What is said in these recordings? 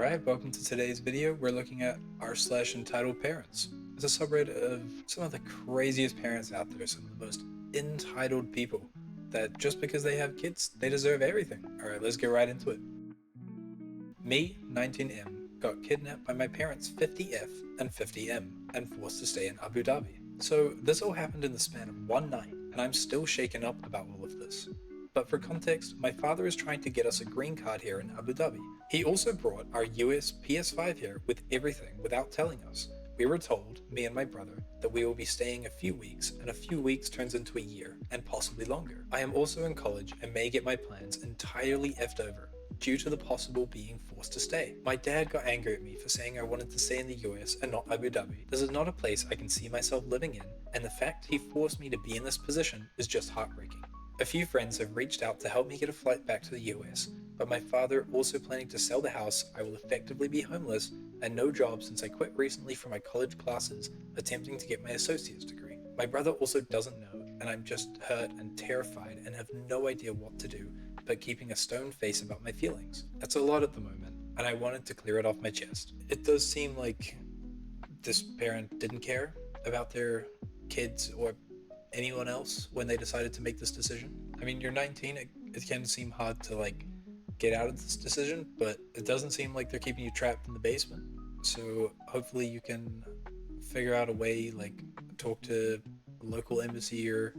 Alright, welcome to today's video. We're looking at r/EntitledParents. It's a subreddit of some of the craziest parents out there, some of the most entitled people that just because they have kids, they deserve everything. Alright, let's get right into it. Me, 19M, got kidnapped by my parents 50F and 50M and forced to stay in Abu Dhabi. So this all happened in the span of one night, and I'm still shaken up about all of this. But for context, my father is trying to get us a green card here in Abu Dhabi. He also brought our US PS5 here with everything without telling us. We were told, me and my brother, that we will be staying a few weeks, and a few weeks turns into a year, and possibly longer. I am also in college and may get my plans entirely effed over, due to the possible being forced to stay. My dad got angry at me for saying I wanted to stay in the US and not Abu Dhabi. This is not a place I can see myself living in, and the fact he forced me to be in this position is just heartbreaking. A few friends have reached out to help me get a flight back to the US, but my father also planning to sell the house. I will effectively be homeless and no job since I quit recently from my college classes attempting to get my associate's degree. My brother also doesn't know, and I'm just hurt and terrified and have no idea what to do but keeping a stone face about my feelings. That's a lot at the moment, and I wanted to clear it off my chest. It does seem like this parent didn't care about their kids or anyone else when they decided to make this decision. I mean, you're 19, it can seem hard to get out of this decision, but it doesn't seem like they're keeping you trapped in the basement. So hopefully you can figure out a way, talk to a local embassy or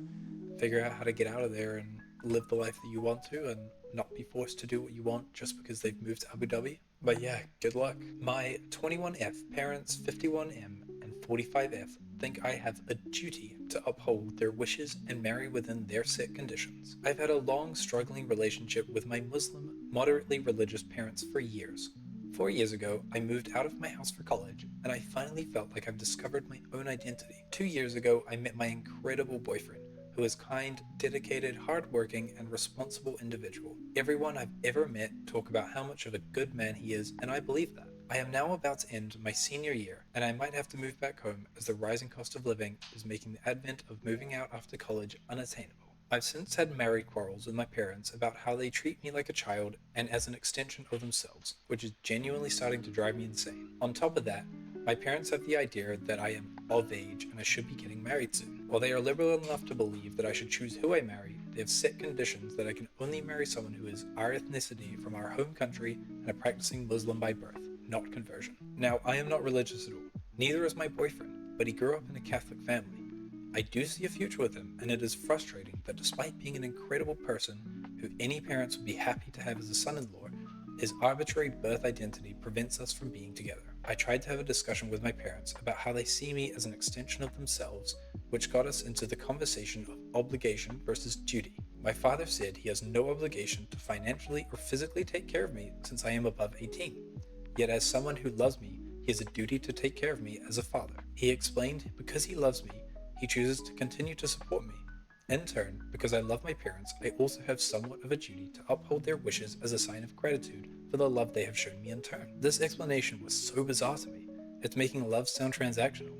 figure out how to get out of there and live the life that you want to and not be forced to do what you want just because they've moved to Abu Dhabi. But yeah, good luck. My 21F parents, 51M and 45F think I have a duty to uphold their wishes and marry within their set conditions. I've had a long struggling relationship with my Muslim, moderately religious parents for years. 4 years ago, I moved out of my house for college, and I finally felt like I've discovered my own identity. 2 years ago, I met my incredible boyfriend, who is kind, dedicated, hardworking, and responsible individual. Everyone I've ever met talk about how much of a good man he is, and I believe that. I am now about to end my senior year, and I might have to move back home as the rising cost of living is making the advent of moving out after college unattainable. I've since had married quarrels with my parents about how they treat me like a child and as an extension of themselves, which is genuinely starting to drive me insane. On top of that, my parents have the idea that I am of age and I should be getting married soon. While they are liberal enough to believe that I should choose who I marry, they have set conditions that I can only marry someone who is our ethnicity from our home country and a practicing Muslim by birth, not conversion. Now, I am not religious at all. Neither is my boyfriend, but he grew up in a Catholic family. I do see a future with him, and it is frustrating that despite being an incredible person who any parents would be happy to have as a son-in-law, his arbitrary birth identity prevents us from being together. I tried to have a discussion with my parents about how they see me as an extension of themselves, which got us into the conversation of obligation versus duty. My father said he has no obligation to financially or physically take care of me since I am above 18. Yet as someone who loves me, he has a duty to take care of me as a father. He explained because he loves me, he chooses to continue to support me. In turn, because I love my parents, I also have somewhat of a duty to uphold their wishes as a sign of gratitude for the love they have shown me in turn. This explanation was so bizarre to me. It's making love sound transactional.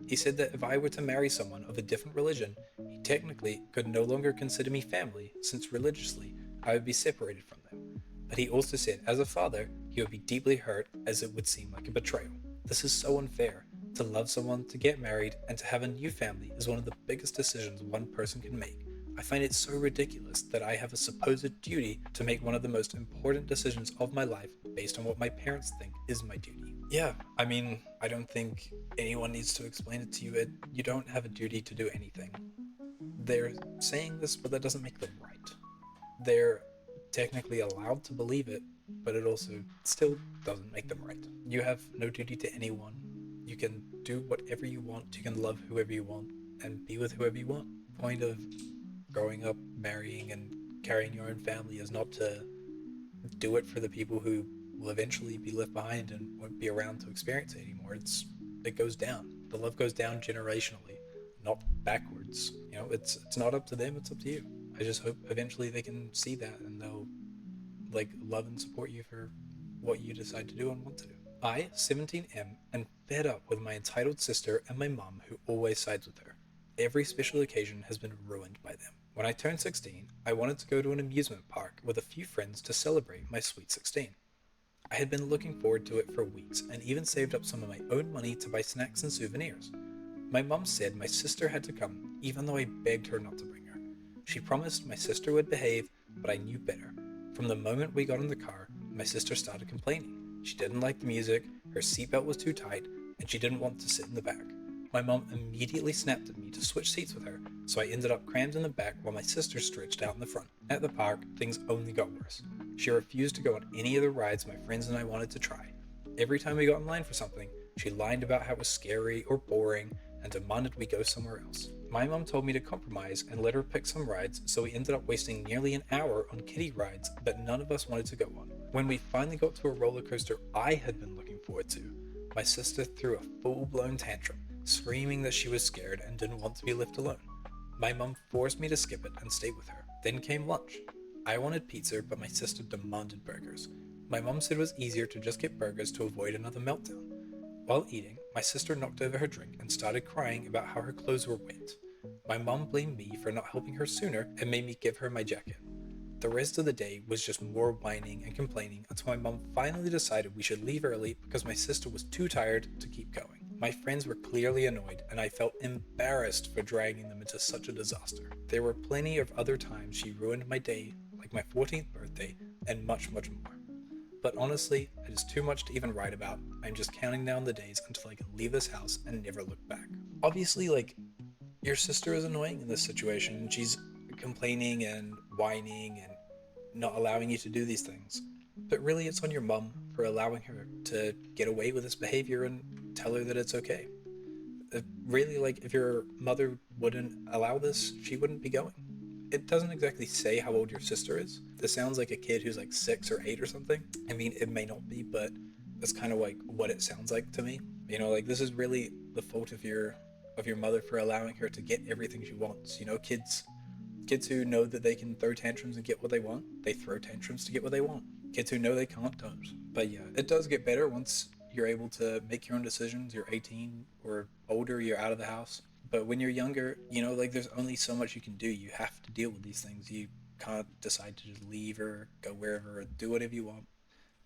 He said that if I were to marry someone of a different religion, he technically could no longer consider me family, since religiously I would be separated from them. But he also said as a father, he would be deeply hurt as it would seem like a betrayal. This is so unfair. To love someone, to get married, and to have a new family is one of the biggest decisions one person can make. I find it so ridiculous that I have a supposed duty to make one of the most important decisions of my life based on what my parents think is my duty. Yeah, I mean, I don't think anyone needs to explain it to you. You don't have a duty to do anything. They're saying this, but that doesn't make them right. They're technically allowed to believe it, but it also still doesn't make them right. You have no duty to anyone. You can do whatever you want, you can love whoever you want, and be with whoever you want. The point of growing up, marrying, and carrying your own family is not to do it for the people who will eventually be left behind and won't be around to experience it anymore. It goes down. The love goes down generationally, not backwards. It's not up to them, it's up to you. I just hope eventually they can see that and they'll love and support you for what you decide to do and want to do. I, 17M, am fed up with my entitled sister and my mom who always sides with her. Every special occasion has been ruined by them. When I turned 16, I wanted to go to an amusement park with a few friends to celebrate my sweet 16. I had been looking forward to it for weeks and even saved up some of my own money to buy snacks and souvenirs. My mum said my sister had to come, even though I begged her not to bring her. She promised my sister would behave, but I knew better. From the moment we got in the car, my sister started complaining. She didn't like the music, her seatbelt was too tight, and she didn't want to sit in the back. My mum immediately snapped at me to switch seats with her, so I ended up crammed in the back while my sister stretched out in the front. At the park, things only got worse. She refused to go on any of the rides my friends and I wanted to try. Every time we got in line for something, she lied about how it was scary or boring and demanded we go somewhere else. My mum told me to compromise and let her pick some rides, so we ended up wasting nearly an hour on kiddie rides that none of us wanted to go on. When we finally got to a roller coaster I had been looking forward to, my sister threw a full-blown tantrum, screaming that she was scared and didn't want to be left alone. My mum forced me to skip it and stay with her. Then came lunch. I wanted pizza, but my sister demanded burgers. My mum said it was easier to just get burgers to avoid another meltdown. While eating, my sister knocked over her drink and started crying about how her clothes were wet. My mum blamed me for not helping her sooner and made me give her my jacket. The rest of the day was just more whining and complaining until my mum finally decided we should leave early because my sister was too tired to keep going. My friends were clearly annoyed, and I felt embarrassed for dragging them into such a disaster. There were plenty of other times she ruined my day, like my 14th birthday, and much, much more. But honestly, it is too much to even write about. I'm just counting down the days until I can leave this house and never look back. Obviously, your sister is annoying in this situation. She's complaining and whining and not allowing you to do these things. But really, it's on your mum for allowing her to get away with this behavior and tell her that it's okay. Really, if your mother wouldn't allow this, she wouldn't be going. It doesn't exactly say how old your sister is. This sounds like a kid who's 6 or 8 or something. I mean, it may not be, but that's kind of what it sounds like to me. This is really the fault of your mother for allowing her to get everything she wants. Kids who know that they can throw tantrums and get what they want, they throw tantrums to get what they want. Kids who know they can't, don't. But yeah, it does get better once you're able to make your own decisions. You're 18 or older, you're out of the house. But when you're younger, there's only so much you can do. You have to deal with these things. You can't decide to just leave or go wherever or do whatever you want.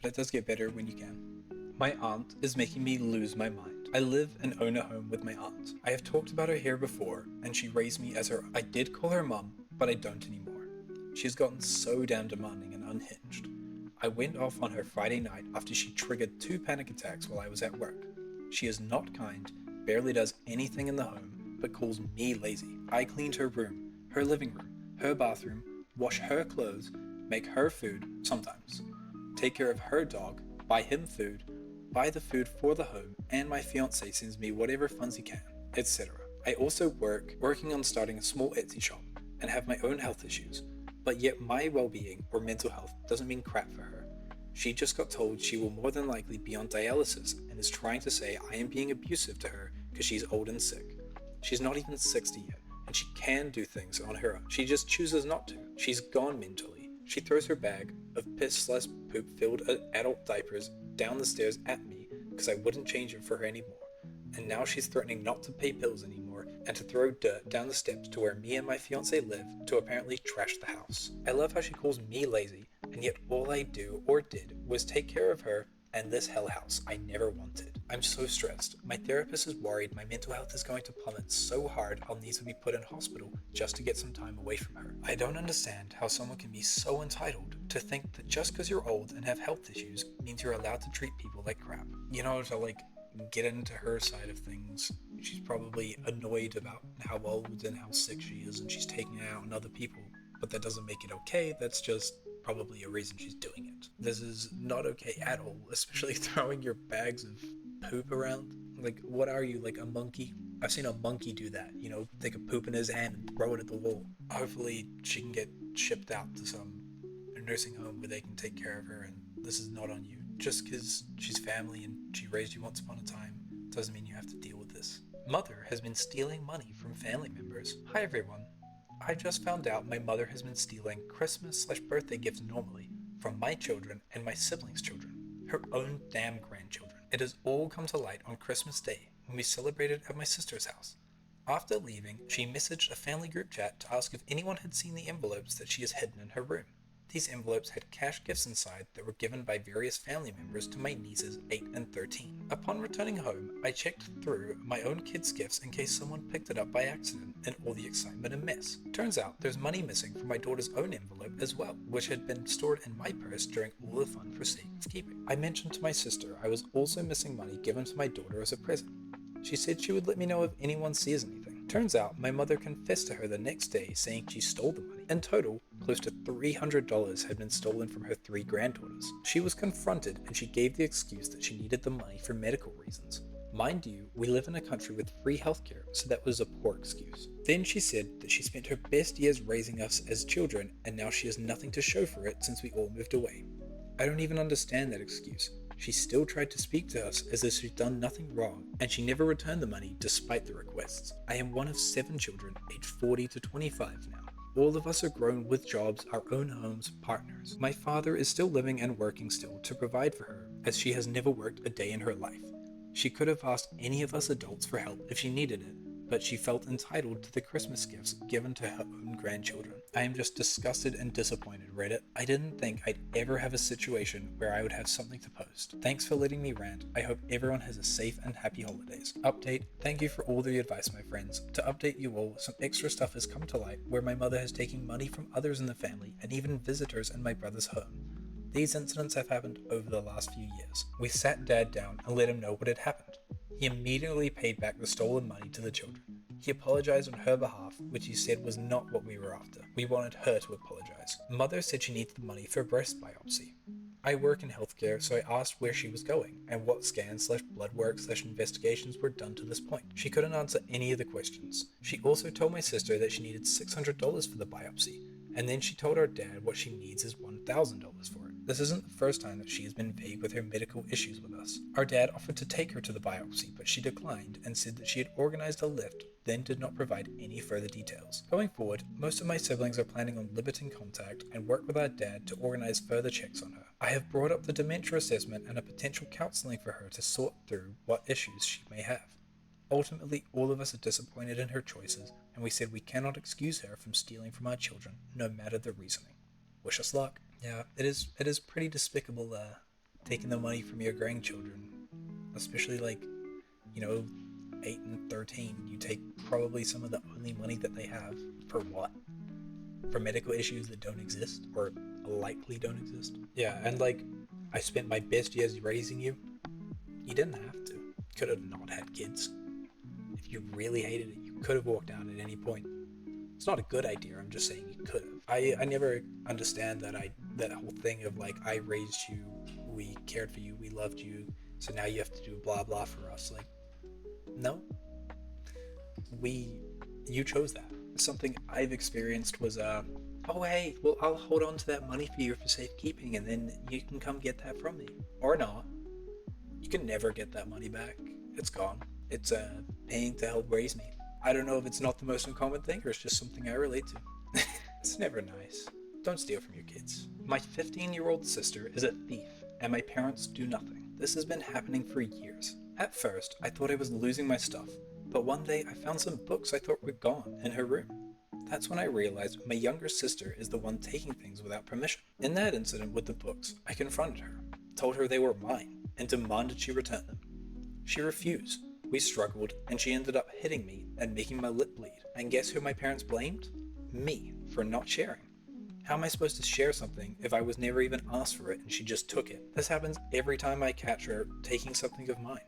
But it does get better when you can. My aunt is making me lose my mind. I live and own a home with my aunt. I have talked about her here before, and she raised me as her. I did call her mum, but I don't anymore. She's gotten so damn demanding and unhinged. I went off on her Friday night after she triggered 2 panic attacks while I was at work. She is not kind, barely does anything in the home, but calls me lazy. I cleaned her room, her living room, her bathroom, wash her clothes, make her food, sometimes, take care of her dog, buy him food, buy the food for the home, and my fiance sends me whatever funds he can, etc. I also working on starting a small Etsy shop, and have my own health issues, but yet my well-being or mental health doesn't mean crap for her. She just got told she will more than likely be on dialysis and is trying to say I am being abusive to her because she's old and sick. She's not even 60 yet, and she can do things on her own. She just chooses not to. She's gone mentally. She throws her bag of piss/poop filled adult diapers down the stairs at me because I wouldn't change it for her anymore. And now she's threatening not to pay bills anymore and to throw dirt down the steps to where me and my fiance live to apparently trash the house. I love how she calls me lazy, and yet all I do or did was take care of her and this hell house I never wanted. I'm so stressed. My therapist is worried my mental health is going to plummet so hard I'll need to be put in hospital just to get some time away from her. I don't understand how someone can be so entitled to think that just because you're old and have health issues means you're allowed to treat people like crap. To get into her side of things, she's probably annoyed about how old and how sick she is, and she's taking it out on other people, but that doesn't make it okay. That's just probably a reason she's doing it. This is not okay at all, especially throwing your bags of poop around. What are you, a monkey? I've seen a monkey do that, take a poop in his hand and throw it at the wall. Hopefully she can get shipped out to some nursing home where they can take care of her, and this is not on you. Just because she's family and she raised you once upon a time doesn't mean you have to deal with this. Mother has been stealing money from family members. Hi everyone. I just found out my mother has been stealing Christmas/birthday gifts normally from my children and my siblings' children, her own damn grandchildren. It has all come to light on Christmas Day when we celebrated at my sister's house. After leaving, she messaged a family group chat to ask if anyone had seen the envelopes that she has hidden in her room. These envelopes had cash gifts inside that were given by various family members to my nieces 8 and 13. Upon returning home, I checked through my own kids' gifts in case someone picked it up by accident in all the excitement and mess. Turns out there's money missing from my daughter's own envelope as well, which had been stored in my purse during all the fun for safekeeping. I mentioned to my sister I was also missing money given to my daughter as a present. She said she would let me know if anyone sees anything. Turns out my mother confessed to her the next day saying she stole the money. In total, close to $300 had been stolen from her 3 granddaughters. She was confronted and she gave the excuse that she needed the money for medical reasons. Mind you, we live in a country with free healthcare, so that was a poor excuse. Then she said that she spent her best years raising us as children and now she has nothing to show for it since we all moved away. I don't even understand that excuse. She still tried to speak to us as if she'd done nothing wrong, and she never returned the money despite the requests. I am one of 7 children, aged 40 to 25 now. All of us are grown with jobs, our own homes, partners. My father is still living and working still to provide for her, as she has never worked a day in her life. She could have asked any of us adults for help if she needed it, but she felt entitled to the Christmas gifts given to her own grandchildren. I am just disgusted and disappointed, Reddit. I didn't think I'd ever have a situation where I would have something to post. Thanks for letting me rant. I hope everyone has a safe and happy holidays. Update, thank you for all the advice, my friends. To update you all, some extra stuff has come to light where my mother has taken money from others in the family and even visitors in my brother's home. These incidents have happened over the last few years. We sat Dad down and let him know what had happened. He immediately paid back the stolen money to the children. He apologized on her behalf, which he said was not what we were after. We wanted her to apologize. Mother said she needs the money for a breast biopsy. I work in healthcare, so I asked where she was going and what scans/blood work/investigations were done to this point. She couldn't answer any of the questions. She also told my sister that she needed $600 for the biopsy, and then she told our dad what she needs is $1,000 for it. This isn't the first time that she has been vague with her medical issues with us. Our dad offered to take her to the biopsy, but she declined and said that she had organized a lift, then did not provide any further details. Going forward, most of my siblings are planning on limiting contact and work with our dad to organize further checks on her. I have brought up the dementia assessment and a potential counseling for her to sort through what issues she may have. Ultimately, all of us are disappointed in her choices, and we said we cannot excuse her from stealing from our children, no matter the reasoning. Wish us luck. Yeah, it is pretty despicable, taking the money from your grandchildren, especially 8 and 13. You take probably some of the only money that they have for what? For medical issues that don't exist, or likely don't exist. Yeah, and I spent my best years raising you. You didn't have to. Could have not had kids. If you really hated it, you could have walked out at any point. It's not a good idea, I'm just saying you could have. I never understand that whole thing of I raised you, we cared for you, we loved you, so now you have to do blah blah for us. No. You chose that. Something I've experienced was oh hey, well I'll hold on to that money for you for safekeeping and then you can come get that from me. Or not. You can never get that money back. It's gone. It's paying to help raise me. I don't know if it's not the most uncommon thing or it's just something I relate to. It's never nice. Don't steal from your kids. My 15-year-old sister is a thief, and my parents do nothing. This has been happening for years. At first, I thought I was losing my stuff, but one day I found some books I thought were gone in her room. That's when I realized my younger sister is the one taking things without permission. In that incident with the books, I confronted her, told her they were mine, and demanded she return them. She refused. We struggled, and she ended up hitting me and making my lip bleed. And guess who my parents blamed? Me, for not sharing. How am I supposed to share something if I was never even asked for it and she just took it? This happens every time I catch her taking something of mine.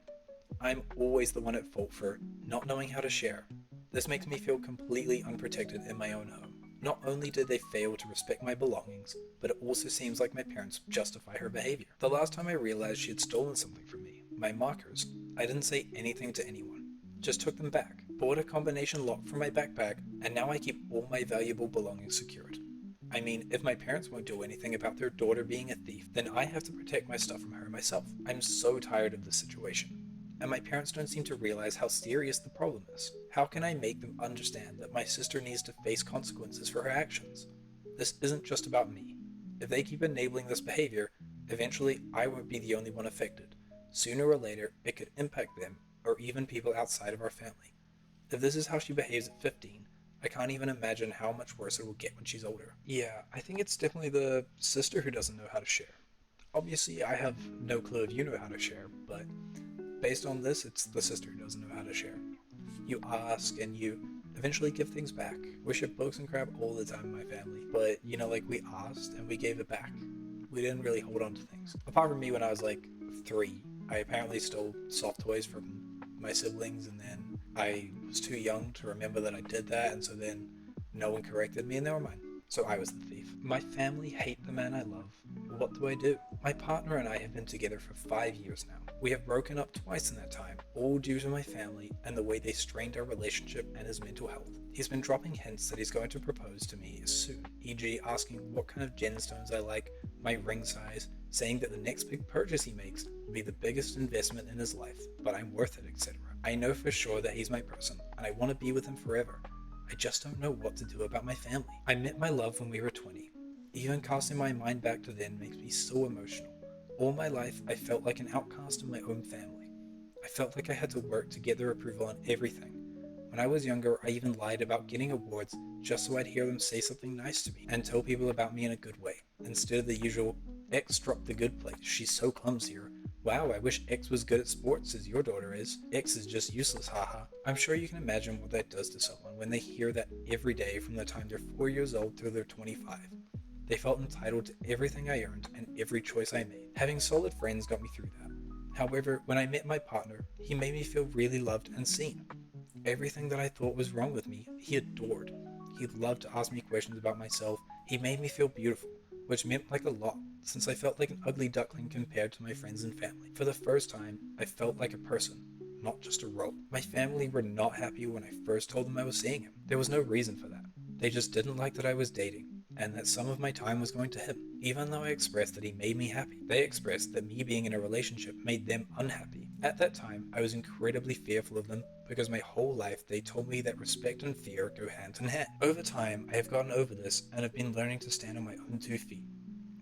I'm always the one at fault for not knowing how to share. This makes me feel completely unprotected in my own home. Not only did they fail to respect my belongings, but it also seems like my parents justify her behavior. The last time I realized she had stolen something from me, my markers, I didn't say anything to anyone. Just took them back, bought a combination lock for my backpack, and now I keep all my valuable belongings secured. I mean, if my parents won't do anything about their daughter being a thief, then I have to protect my stuff from her myself. I'm so tired of this situation. And my parents don't seem to realize how serious the problem is. How can I make them understand that my sister needs to face consequences for her actions? This isn't just about me. If they keep enabling this behavior, eventually I won't be the only one affected. Sooner or later, it could impact them, or even people outside of our family. If this is how she behaves at 15, I can't even imagine how much worse it will get when she's older. Yeah, I think it's definitely the sister who doesn't know how to share. Obviously, I have no clue if you know how to share, but based on this, it's the sister who doesn't know how to share. You ask and you eventually give things back. We ship books and crap all the time in my family, but like we asked and we gave it back. We didn't really hold on to things. Apart from me when I was like 3, I apparently stole soft toys from my siblings, and then I was too young to remember that I did that, and so then no one corrected me and they were mine. So I was the thief. My family hate the man I love. What do I do? My partner and I have been together for 5 years now. We have broken up twice in that time, all due to my family and the way they strained our relationship and his mental health. He's been dropping hints that he's going to propose to me soon, e.g. asking what kind of gemstones I like, my ring size, saying that the next big purchase he makes will be the biggest investment in his life, but I'm worth it, etc. I know for sure that he's my person, and I want to be with him forever. I just don't know what to do about my family. I met my love when we were 20. Even casting my mind back to then makes me so emotional. All my life, I felt like an outcast in my own family. I felt like I had to work to get their approval on everything. When I was younger, I even lied about getting awards just so I'd hear them say something nice to me and tell people about me in a good way, instead of the usual, X dropped the good place, she's so clumsy, or wow, I wish X was good at sports as your daughter is. X is just useless, haha. I'm sure you can imagine what that does to someone when they hear that every day from the time they're 4 years old till they're 25. They felt entitled to everything I earned and every choice I made. Having solid friends got me through that. However, when I met my partner, he made me feel really loved and seen. Everything that I thought was wrong with me, he adored. He loved to ask me questions about myself. He made me feel beautiful, which meant like a lot, since I felt like an ugly duckling compared to my friends and family. For the first time, I felt like a person, not just a role. My family were not happy when I first told them I was seeing him. There was no reason for that. They just didn't like that I was dating, and that some of my time was going to him. Even though I expressed that he made me happy, they expressed that me being in a relationship made them unhappy. At that time, I was incredibly fearful of them because my whole life they told me that respect and fear go hand in hand. Over time, I have gotten over this and have been learning to stand on my own 2 feet.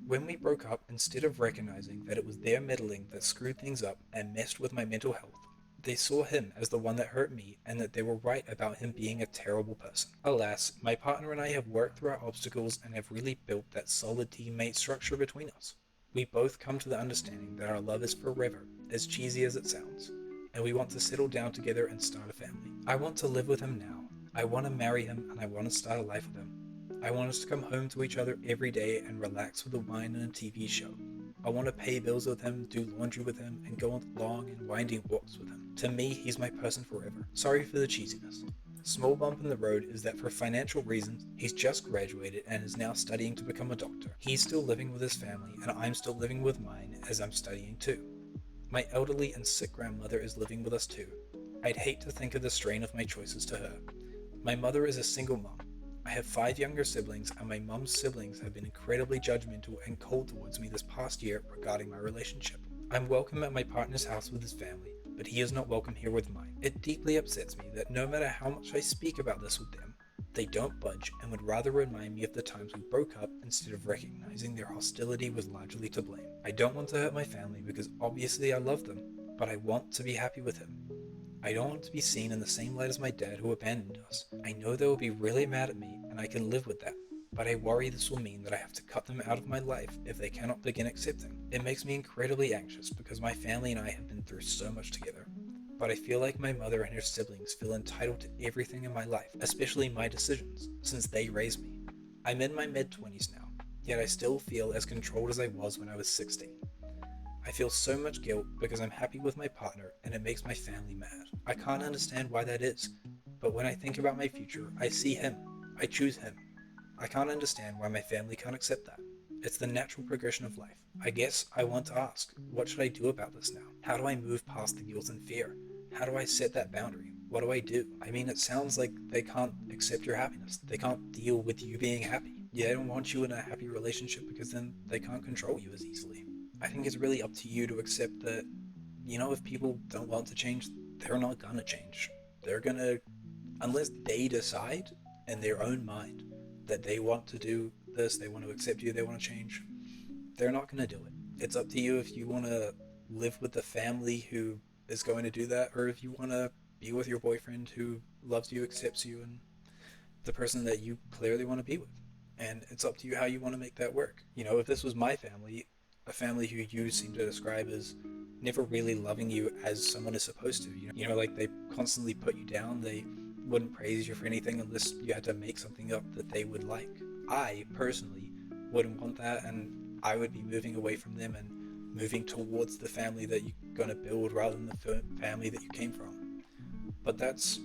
When we broke up, instead of recognizing that it was their meddling that screwed things up and messed with my mental health, they saw him as the one that hurt me and that they were right about him being a terrible person. Alas, my partner and I have worked through our obstacles and have really built that solid teammate structure between us. We both come to the understanding that our love is forever, as cheesy as it sounds, and we want to settle down together and start a family. I want to live with him now. I want to marry him and I want to start a life with him. I want us to come home to each other every day and relax with a wine and a TV show. I want to pay bills with him, do laundry with him, and go on long and winding walks with him. To me, he's my person forever. Sorry for the cheesiness. Small bump in the road is that for financial reasons, he's just graduated and is now studying to become a doctor. He's still living with his family, and I'm still living with mine as I'm studying too. My elderly and sick grandmother is living with us too. I'd hate to think of the strain of my choices to her. My mother is a single mom. I have 5 younger siblings, and my mom's siblings have been incredibly judgmental and cold towards me this past year regarding my relationship. I'm welcome at my partner's house with his family, but he is not welcome here with mine. It deeply upsets me that no matter how much I speak about this with them, they don't budge and would rather remind me of the times we broke up instead of recognizing their hostility was largely to blame. I don't want to hurt my family because obviously I love them, but I want to be happy with him. I don't want to be seen in the same light as my dad who abandoned us. I know they will be really mad at me and I can live with that, but I worry this will mean that I have to cut them out of my life if they cannot begin accepting. It makes me incredibly anxious because my family and I have been through so much together, but I feel like my mother and her siblings feel entitled to everything in my life, especially my decisions, since they raised me. I'm in my mid-20s now, yet I still feel as controlled as I was when I was 16. I feel so much guilt because I'm happy with my partner and it makes my family mad. I can't understand why that is, but when I think about my future, I see him. I choose him. I can't understand why my family can't accept that. It's the natural progression of life. I guess I want to ask, what should I do about this now? How do I move past the guilt and fear? How do I set that boundary? What do I do? I mean, it sounds like they can't accept your happiness. They can't deal with you being happy. Yeah, they don't want you in a happy relationship because then they can't control you as easily. I think it's really up to you to accept that, if people don't want to change, they're not gonna change. They're gonna, unless they decide in their own mind that they want to do this, they want to accept you, they want to change, they're not gonna do it. It's up to you if you want to live with the family who is going to do that, or if you want to be with your boyfriend who loves you, accepts you, and the person that you clearly want to be with. And it's up to you how you want to make that work. You know, if this was my family, a family who you seem to describe as never really loving you as someone is supposed to, like they constantly put you down, they wouldn't praise you for anything unless you had to make something up that they would like. I personally wouldn't want that, and I would be moving away from them and moving towards the family that you're going to build rather than the family that you came from. But that's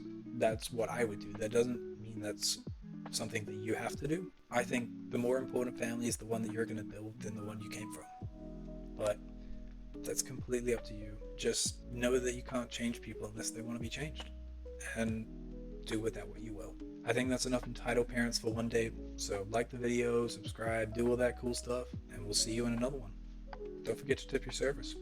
what I would do. That doesn't mean that's something that you have to do. I think the more important family is the one that you're going to build than the one you came from. But that's completely up to you. Just know that you can't change people unless they want to be changed, and do with that what you will. I think that's enough entitled parents for one day. So like the video, subscribe, do all that cool stuff, and we'll see you in another one. Don't forget to tip your servers.